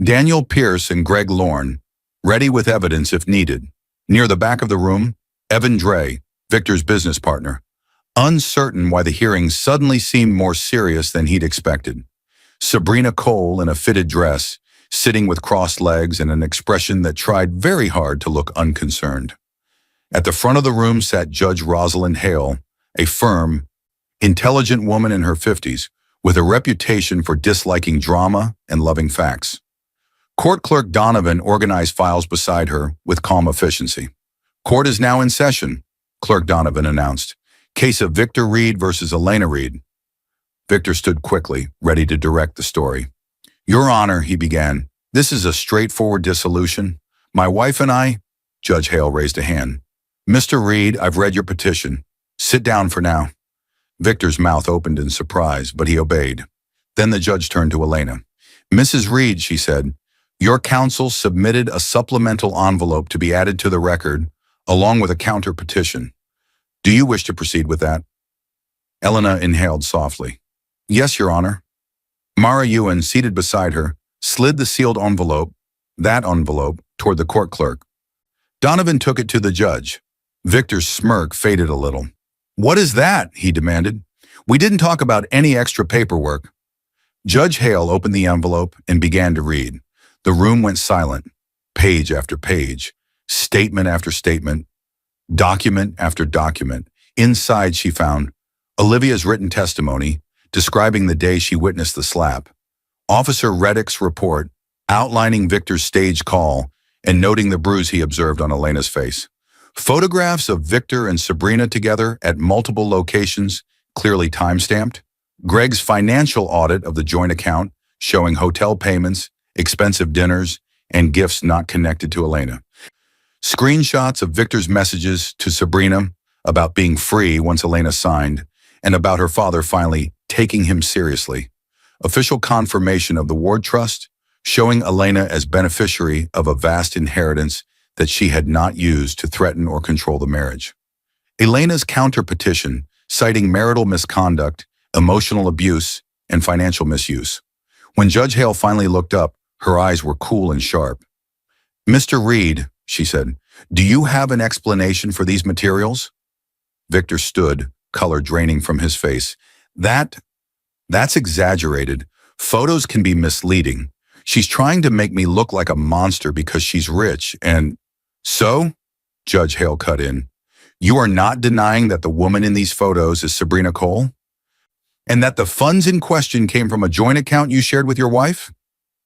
Daniel Pierce and Greg Lorne, ready with evidence if needed. Near the back of the room, Evan Dre, Victor's business partner, uncertain why the hearing suddenly seemed more serious than he'd expected. Sabrina Cole in a fitted dress, sitting with crossed legs and an expression that tried very hard to look unconcerned. At the front of the room sat Judge Rosalind Hale, a firm, intelligent woman in her 50s, with a reputation for disliking drama and loving facts. Court Clerk Donovan organized files beside her with calm efficiency. Court is now in session, Clerk Donovan announced. Case of Victor Reed versus Elena Reed. Victor stood quickly, ready to direct the story. Your Honor, he began, this is a straightforward dissolution. My wife and I, Judge Hale raised a hand. Mr. Reed, I've read your petition. Sit down for now. Victor's mouth opened in surprise, but he obeyed. Then the judge turned to Elena. Mrs. Reed, she said, your counsel submitted a supplemental envelope to be added to the record, along with a counter petition. Do you wish to proceed with that? Elena inhaled softly. Yes, Your Honor. Mara Ewan, seated beside her, slid the sealed envelope, toward the court clerk. Donovan took it to the judge. Victor's smirk faded a little. What is that? He demanded. We didn't talk about any extra paperwork. Judge Hale opened the envelope and began to read. The room went silent, page after page, statement after statement, document after document. Inside she found Olivia's written testimony describing the day she witnessed the slap, Officer Reddick's report outlining Victor's staged call and noting the bruise he observed on Elena's face, photographs of Victor and Sabrina together at multiple locations, clearly time-stamped, Greg's financial audit of the joint account showing hotel payments, expensive dinners, and gifts not connected to Elena, screenshots of Victor's messages to Sabrina about being free once Elena signed, and about her father finally taking him seriously, official confirmation of the Ward Trust, showing Elena as beneficiary of a vast inheritance that she had not used to threaten or control the marriage. Elena's counter-petition, citing marital misconduct, emotional abuse, and financial misuse. When Judge Hale finally looked up, her eyes were cool and sharp. Mr. Reed, she said, do you have an explanation for these materials? Victor stood, color draining from his face. That's exaggerated. Photos can be misleading. She's trying to make me look like a monster because she's rich and... So? Judge Hale cut in. You are not denying that the woman in these photos is Sabrina Cole? And that the funds in question came from a joint account you shared with your wife?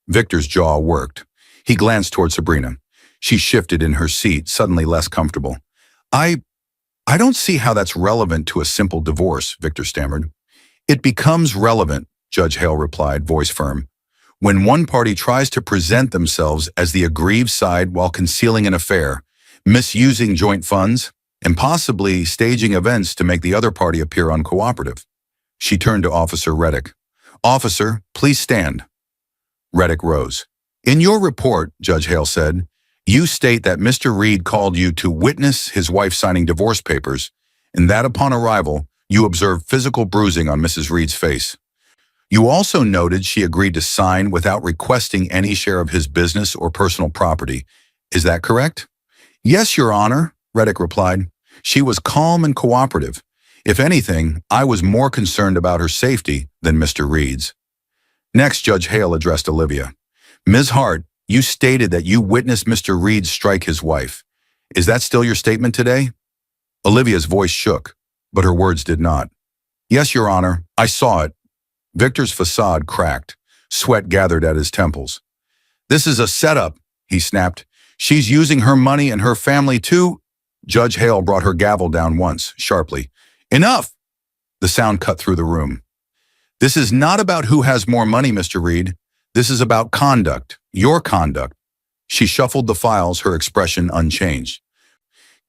Victor's jaw worked. He glanced toward Sabrina. She shifted in her seat, suddenly less comfortable. I don't see how that's relevant to a simple divorce, Victor stammered. It becomes relevant, Judge Hale replied, voice firm, when one party tries to present themselves as the aggrieved side while concealing an affair, misusing joint funds, and possibly staging events to make the other party appear uncooperative. She turned to Officer Reddick. Officer, please stand. Reddick rose. In your report, Judge Hale said, You state that Mr. Reed called you to witness his wife signing divorce papers, and that upon arrival, you observed physical bruising on Mrs. Reed's face. You also noted she agreed to sign without requesting any share of his business or personal property. Is that correct? Yes, Your Honor, Reddick replied. She was calm and cooperative. If anything, I was more concerned about her safety than Mr. Reed's. Next, Judge Hale addressed Olivia. Ms. Hart, you stated that you witnessed Mr. Reed strike his wife. Is that still your statement today? Olivia's voice shook, but her words did not. Yes, Your Honor, I saw it. Victor's facade cracked. Sweat gathered at his temples. This is a setup, he snapped. She's using her money and her family too. Judge Hale brought her gavel down once, sharply. Enough! The sound cut through the room. This is not about who has more money, Mr. Reed. This is about conduct, your conduct. She shuffled the files, her expression unchanged.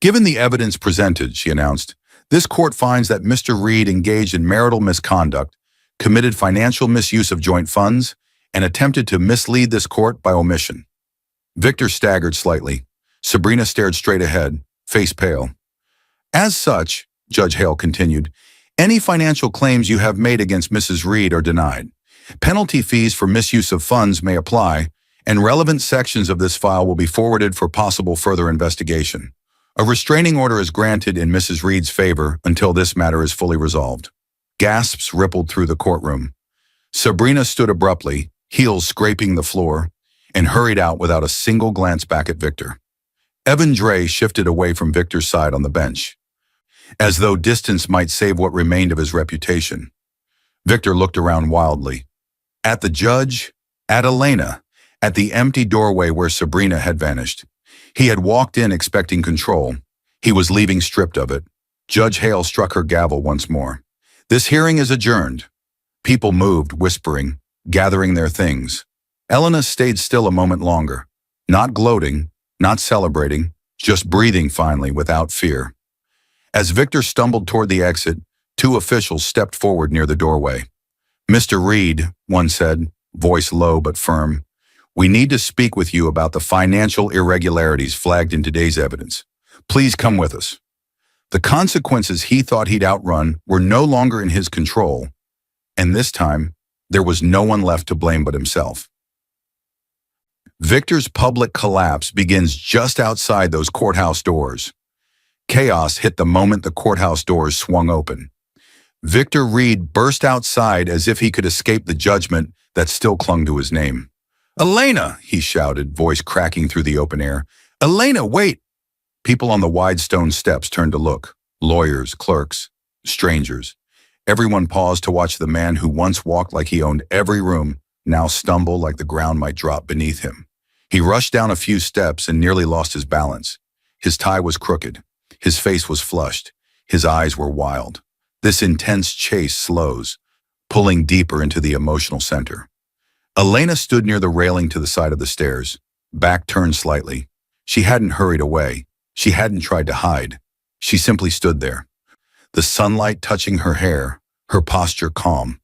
Given the evidence presented, she announced, this court finds that Mr. Reed engaged in marital misconduct, committed financial misuse of joint funds, and attempted to mislead this court by omission. Victor staggered slightly. Sabrina stared straight ahead, face pale. As such, Judge Hale continued, any financial claims you have made against Mrs. Reed are denied. Penalty fees for misuse of funds may apply, and relevant sections of this file will be forwarded for possible further investigation. A restraining order is granted in Mrs. Reed's favor until this matter is fully resolved. Gasps rippled through the courtroom. Sabrina stood abruptly, heels scraping the floor, and hurried out without a single glance back at Victor. Evan Dre shifted away from Victor's side on the bench, as though distance might save what remained of his reputation. Victor looked around wildly. At the judge, at Elena, at the empty doorway where Sabrina had vanished. He had walked in expecting control. He was leaving stripped of it. Judge Hale struck her gavel once more. This hearing is adjourned. People moved, whispering, gathering their things. Elena stayed still a moment longer, not gloating, not celebrating, just breathing finally without fear. As Victor stumbled toward the exit, two officials stepped forward near the doorway. Mr. Reed, one said, voice low but firm, we need to speak with you about the financial irregularities flagged in today's evidence. Please come with us. The consequences he thought he'd outrun were no longer in his control, and this time, there was no one left to blame but himself. Victor's public collapse begins just outside those courthouse doors. Chaos hit the moment the courthouse doors swung open. Victor Reed burst outside as if he could escape the judgment that still clung to his name. Elena, he shouted, voice cracking through the open air. Elena, wait! People on the wide stone steps turned to look. Lawyers, clerks, strangers. Everyone paused to watch the man who once walked like he owned every room, now stumble like the ground might drop beneath him. He rushed down a few steps and nearly lost his balance. His tie was crooked. His face was flushed. His eyes were wild. This intense chase slows, pulling deeper into the emotional center. Elena stood near the railing to the side of the stairs, back turned slightly. She hadn't hurried away. She hadn't tried to hide. She simply stood there. The sunlight touching her hair, her posture calm.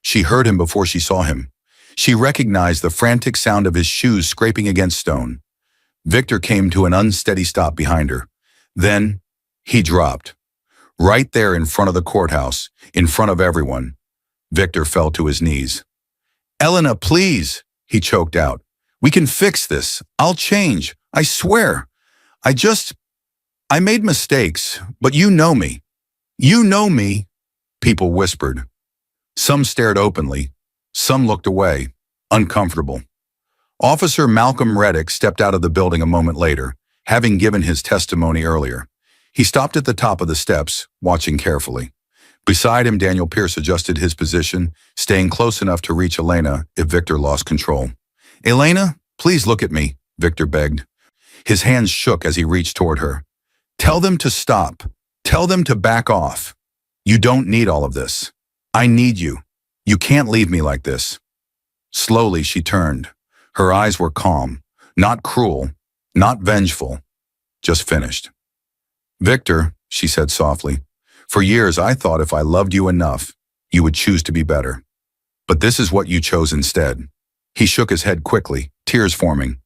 She heard him before she saw him. She recognized the frantic sound of his shoes scraping against stone. Victor came to an unsteady stop behind her. Then, he dropped. Right there in front of the courthouse, in front of everyone, Victor fell to his knees. Elena, please, he choked out. We can fix this. I'll change. I swear. I made mistakes, but you know me. You know me, people whispered. Some stared openly. Some looked away, uncomfortable. Officer Malcolm Reddick stepped out of the building a moment later, having given his testimony earlier. He stopped at the top of the steps, watching carefully. Beside him, Daniel Pierce adjusted his position, staying close enough to reach Elena if Victor lost control. Elena, please look at me, Victor begged. His hands shook as he reached toward her. Tell them to stop. Tell them to back off. You don't need all of this. I need you. You can't leave me like this. Slowly, she turned. Her eyes were calm, not cruel, not vengeful, just finished. Victor, she said softly, for years I thought if I loved you enough, you would choose to be better. But this is what you chose instead. He shook his head quickly, tears forming.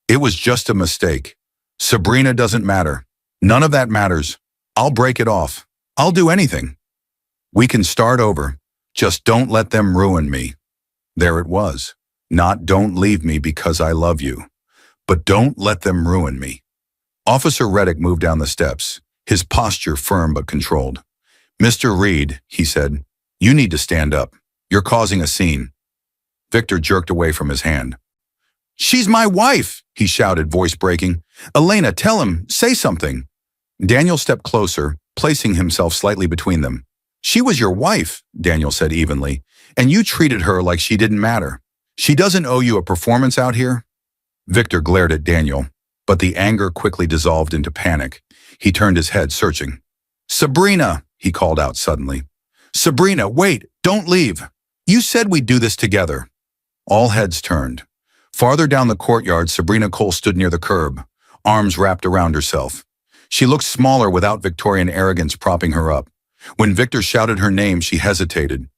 It It was just a mistake. Sabrina doesn't matter. None of that matters. I'll break it off. I'll do anything. We can start over. Just don't let them ruin me. There it was. Not don't leave me because I love you, but don't let them ruin me. Officer Reddick moved down the steps, his posture firm but controlled. Mr. Reed, he said, you need to stand up. You're causing a scene. Victor jerked away from his hand. She's my wife, he shouted, voice breaking. Elena, tell him, say something. Daniel stepped closer, placing himself slightly between them. She was your wife, Daniel said evenly, and you treated her like she didn't matter. She doesn't owe you a performance out here? Victor glared at Daniel, but the anger quickly dissolved into panic. He turned his head, searching. Sabrina, he called out suddenly. Sabrina, wait, don't leave. You said we'd do this together. All heads turned. Farther down the courtyard, Sabrina Cole stood near the curb, arms wrapped around herself. She looked smaller without Victorian arrogance propping her up. When Victor shouted her name, she hesitated,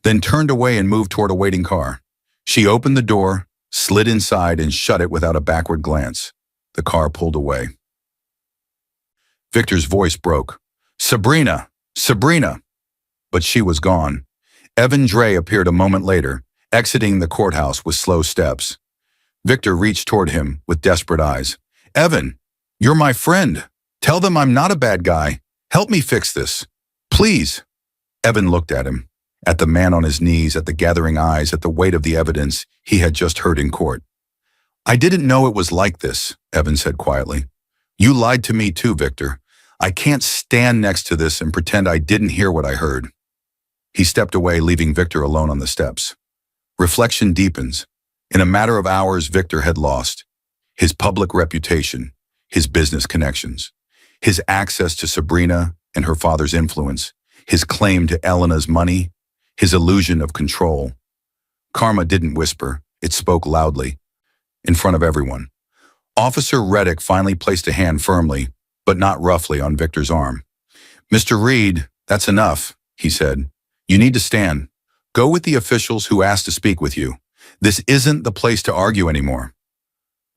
then turned away and moved toward a waiting car. She opened the door, slid inside, and shut it without a backward glance. The car pulled away. Victor's voice broke. Sabrina! Sabrina! But she was gone. Evan Dre appeared a moment later, exiting the courthouse with slow steps. Victor reached toward him with desperate eyes. Evan, you're my friend. Tell them I'm not a bad guy. Help me fix this. Please. Evan looked at him, at the man on his knees, at the gathering eyes, at the weight of the evidence he had just heard in court. I didn't know it was like this, Evan said quietly. You lied to me too, Victor. I can't stand next to this and pretend I didn't hear what I heard. He stepped away, leaving Victor alone on the steps. Reflection deepens. In a matter of hours, Victor had lost his public reputation, his business connections, his access to Sabrina and her father's influence, his claim to Elena's money, his illusion of control. Karma didn't whisper, it spoke loudly, in front of everyone. Officer Reddick finally placed a hand firmly, but not roughly, on Victor's arm. Mr. Reed, that's enough, he said. You need to stand. Go with the officials who asked to speak with you. This isn't the place to argue anymore.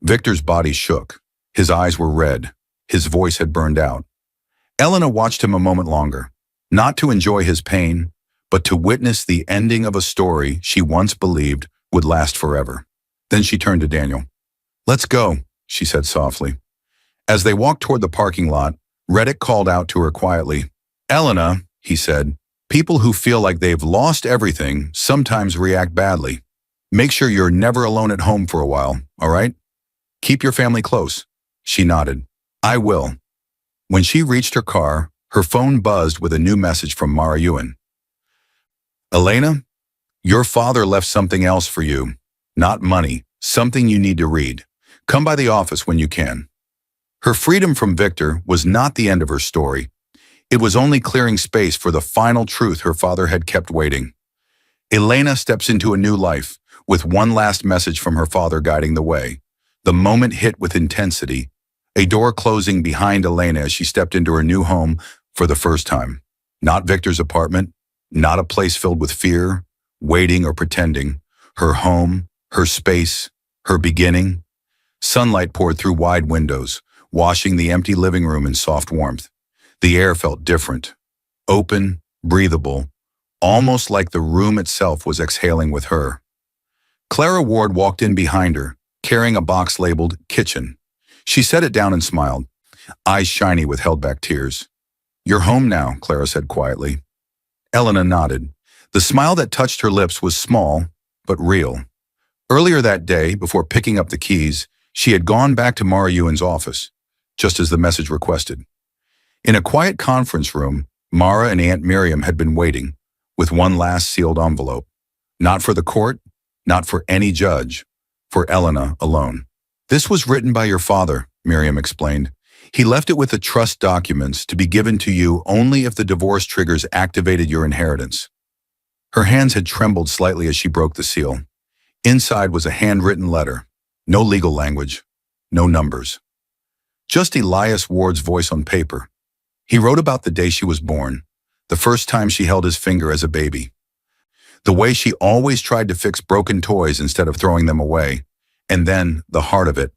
Victor's body shook. His eyes were red. His voice had burned out. Elena watched him a moment longer, not to enjoy his pain, but to witness the ending of a story she once believed would last forever. Then she turned to Daniel. Let's go, she said softly. As they walked toward the parking lot, Reddick called out to her quietly. Elena, he said, people who feel like they've lost everything sometimes react badly. Make sure you're never alone at home for a while, all right? Keep your family close. She nodded. I will. When she reached her car, her phone buzzed with a new message from Mara Ewan. Elena, your father left something else for you. Not money, something you need to read. Come by the office when you can. Her freedom from Victor was not the end of her story. It was only clearing space for the final truth her father had kept waiting. Elena steps into a new life, with one last message from her father guiding the way. The moment hit with intensity, a door closing behind Elena as she stepped into her new home for the first time. Not Victor's apartment, not a place filled with fear, waiting, or pretending. Her home, her space, her beginning. Sunlight poured through wide windows, washing the empty living room in soft warmth. The air felt different, open, breathable, almost like the room itself was exhaling with her. Clara Ward walked in behind her, carrying a box labeled Kitchen. She set it down and smiled, eyes shiny with held-back tears. You're home now, Clara said quietly. Elena nodded. The smile that touched her lips was small, but real. Earlier that day, before picking up the keys, she had gone back to Mara Ewan's office, just as the message requested. In a quiet conference room, Mara and Aunt Miriam had been waiting, with one last sealed envelope. Not for the court, not for any judge, for Elena alone. This was written by your father, Miriam explained. He left it with the trust documents to be given to you only if the divorce triggers activated your inheritance. Her hands had trembled slightly as she broke the seal. Inside was a handwritten letter. No legal language, no numbers. Just Elias Ward's voice on paper. He wrote about the day she was born, the first time she held his finger as a baby. The way she always tried to fix broken toys instead of throwing them away. And then, the heart of it,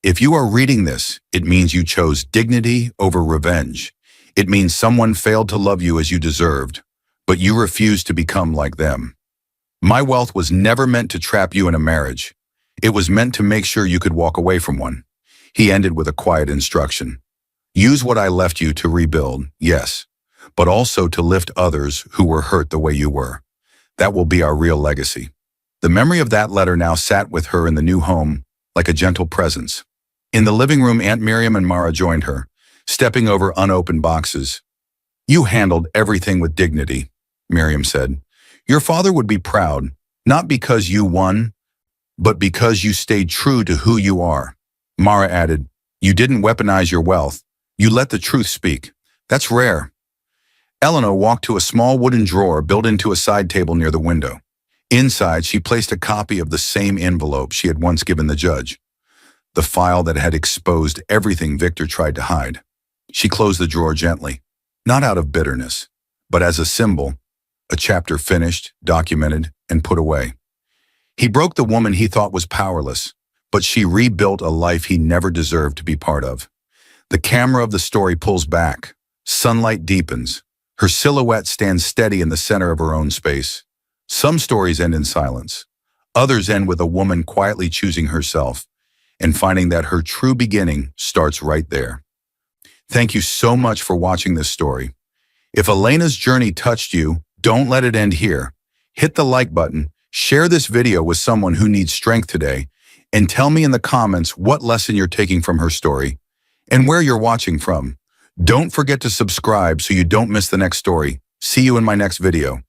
If you are reading this, it means you chose dignity over revenge. It means someone failed to love you as you deserved, but you refused to become like them. My wealth was never meant to trap you in a marriage. It was meant to make sure you could walk away from one. He ended with a quiet instruction. Use what I left you to rebuild, yes, but also to lift others who were hurt the way you were. That will be our real legacy. The memory of that letter now sat with her in the new home like a gentle presence. In the living room, Aunt Miriam and Mara joined her, stepping over unopened boxes. You handled everything with dignity, Miriam said. Your father would be proud, not because you won, but because you stayed true to who you are. Mara added, you didn't weaponize your wealth. You let the truth speak. That's rare. Eleanor walked to a small wooden drawer built into a side table near the window. Inside, she placed a copy of the same envelope she had once given the judge, the file that had exposed everything Victor tried to hide. She closed the drawer gently, not out of bitterness, but as a symbol, a chapter finished, documented, and put away. He broke the woman he thought was powerless, but she rebuilt a life he never deserved to be part of. The camera of the story pulls back. Sunlight deepens. Her silhouette stands steady in the center of her own space. Some stories end in silence. Others end with a woman quietly choosing herself and finding that her true beginning starts right there. Thank you so much for watching this story. If Elena's journey touched you, don't let it end here. Hit the like button, share this video with someone who needs strength today, and tell me in the comments what lesson you're taking from her story and where you're watching from. Don't forget to subscribe so you don't miss the next story. See you in my next video.